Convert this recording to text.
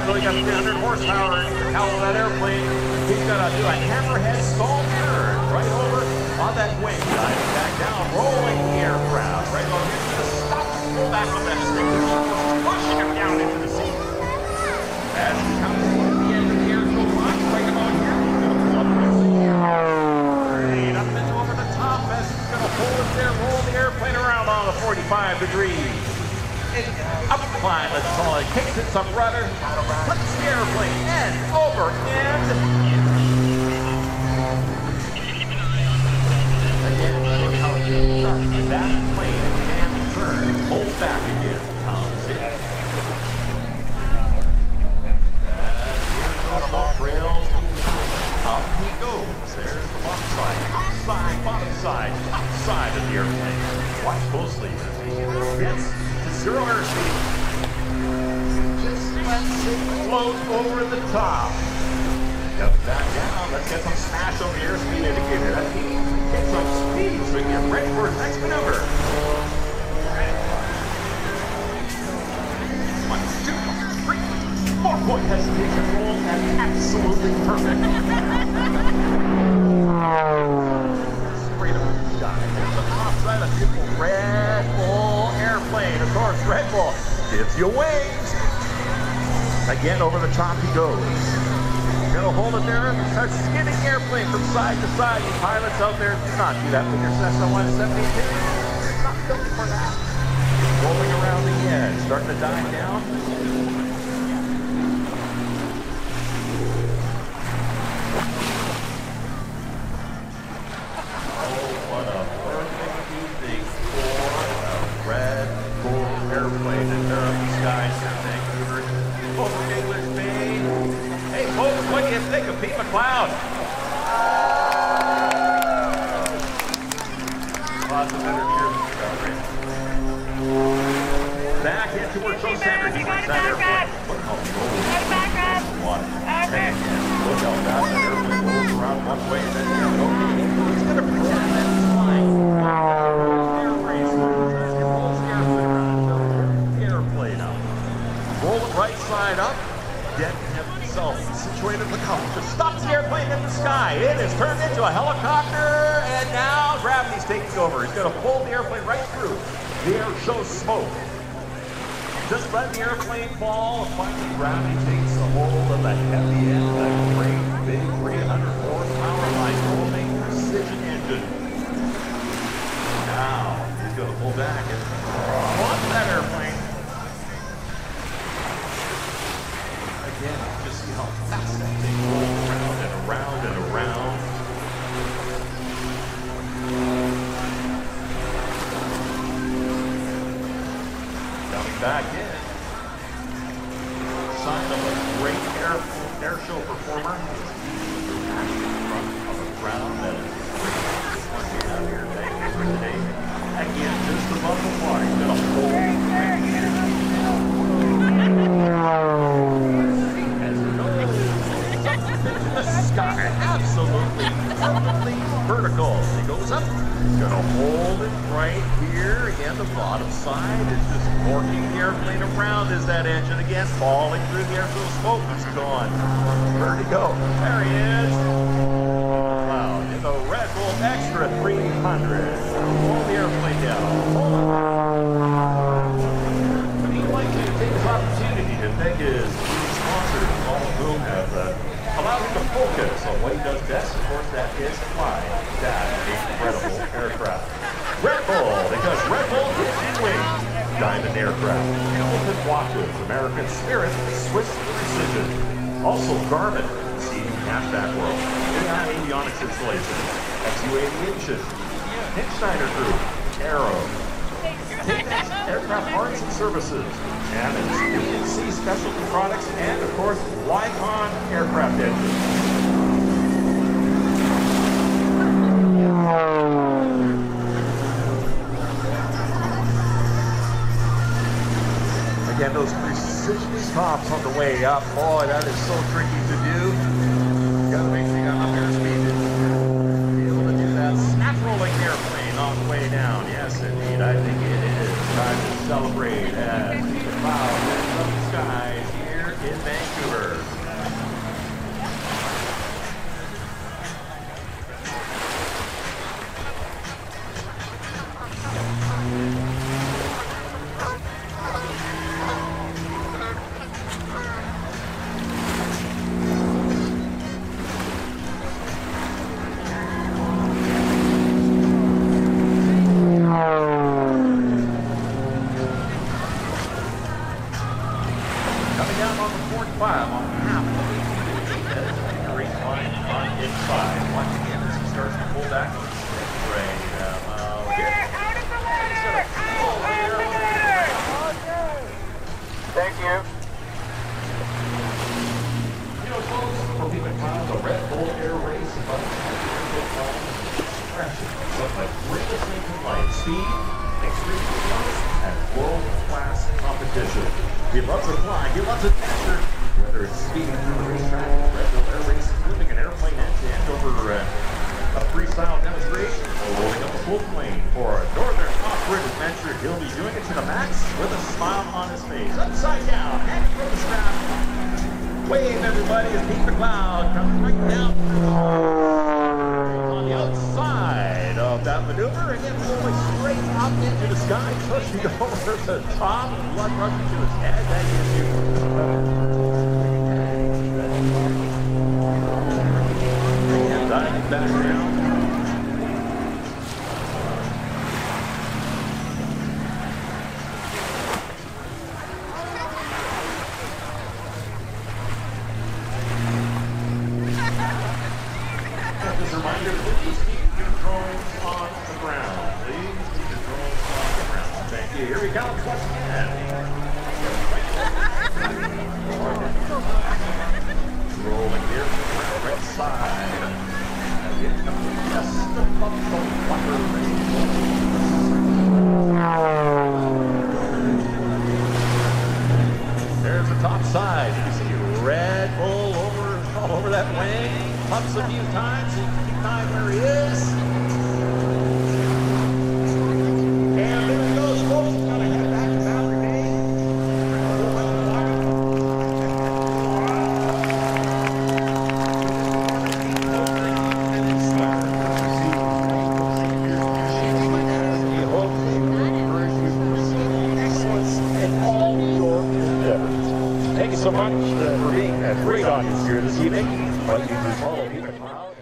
so he got 300 horsepower in the cowl of that airplane. He's going to do a hammerhead stall turn right over on that wing, diving back down, rolling the aircraft right over into the stop and pull back on that stick, pushing him down into the seat. As he comes to the end of the air show box, right about here, he's going to pull up right up and over the top as he's going to hold it there, roll the airplane around on a 45 degrees. Up climb, let's call it, kicks it some rudder, flips the airplane end over end. Again, look how that plane can turn, hold back again, comes in. Trail, up he goes. There's the bottom side, bottom side of the airplane. Watch closely as he gets to zero airspeed. Just lets it float over the top. Comes back down. Let's get some smash on the airspeed indicator. That means get some speed so we can get ready for his next maneuver. 1, 2, 3, 4-point hesitation roll and absolutely perfect. Straight up the sky. There's the top side of the beautiful Red Bull airplane. Of course, Red Bull gives you wings. Again, over the top he goes. Gonna hold it there and start skidding the airplane from side to side. You pilots out there, do not do that with your Cessna 172. It's not built for that. Rolling around the edge, starting to dive down. Airplane in the skies here, Vancouver, over English Bay. Hey folks, what do you think of Pete Mcleod? Lots of better cheers. Back into our show center. He wants that airplane. Look how low. Look out, that airplane rolls around one way and then the other. He's going to pretend that it's flying. Roll it right side up, get himself situated. Look how it just stops the airplane in the sky. It is turned into a helicopter, and now gravity's taking over. He's going to pull the airplane right through. The air shows smoke. Just let the airplane fall. Finally, gravity takes a hold of the heavy end, that great big 300 horsepower line rolling precision engine. Now, he's going to pull back and launch that airplane. Again, just see how fast that thing rolls around and around and around. Coming back in. Sign of a great air show performer. From a ground that is great out here. Thank you for today. Again, just above the water. He's got a whole the sky, absolutely perfectly vertical. He goes up, he's going to hold it right here. Again, the bottom side is just working the airplane around as that engine again falling through the air. So smoke is gone. Where'd he go? There he is. Wow, in the Red Bull Extra 300. Roll the airplane down. But he'd like to take this opportunity to thank his sponsors, all of whom have allowed him to focus on what he does best. Of course, that is flying that incredible aircraft. Red Bull, because Red Bull gives you wings. Diamond aircraft, Hamilton watches, American Spirit, Swiss Precision. Also Garmin, seating hatchback world, avionics installation, XU Aviation, Hinschneider Group, Aero, Aircraft Parts and Services, and BNC Specialty Products, and of course, Lycon Aircraft Engines. Again, those precision stops on the way up, boy, that is so tricky to do. You gotta make sure you got enough airspeed to be able to do that snap rolling airplane on the way down. Yes, indeed, I think it is time to celebrate as the clouds ends up the skies here in Vancouver. back on the stick. Right. Out of the water! Thank you. You know, folks, for people in town, the Red Bull Air Race is about but the greatest thing in life, speed, extreme performance, and world-class competition. He loves to fly, he loves adventure. Whether it's speeding through the racetrack, Red Bull Air Race, flipping an airplane end-to-end over a freestyle demonstration, or rolling up a full plane for a northern off-grid adventure. He'll be doing it to the max with a smile on his face. Upside down, hanging from the strap. Wave, everybody, as Pete Mcleod comes right down on the outside of that maneuver, and then rolling straight up into the sky, pushing over the top, blood rushing to his head. That gives you and diving back down. Just a reminder, please keep your drones on the ground. Please keep your drones on the ground. Thank you. Here we go. Once again. Rolling here from the right side. Just above the water range. There's the top side. You can see Red Bull all over that wing. Pumps a few times so you can keep an eye where he is. And there he goes, folks. He's going to head back to Mavic Mini. He hopes he will encourage you to receive excellence in all your endeavors. Thank you so much for being a great audience here this evening. Like you to follow Pete Mcleod.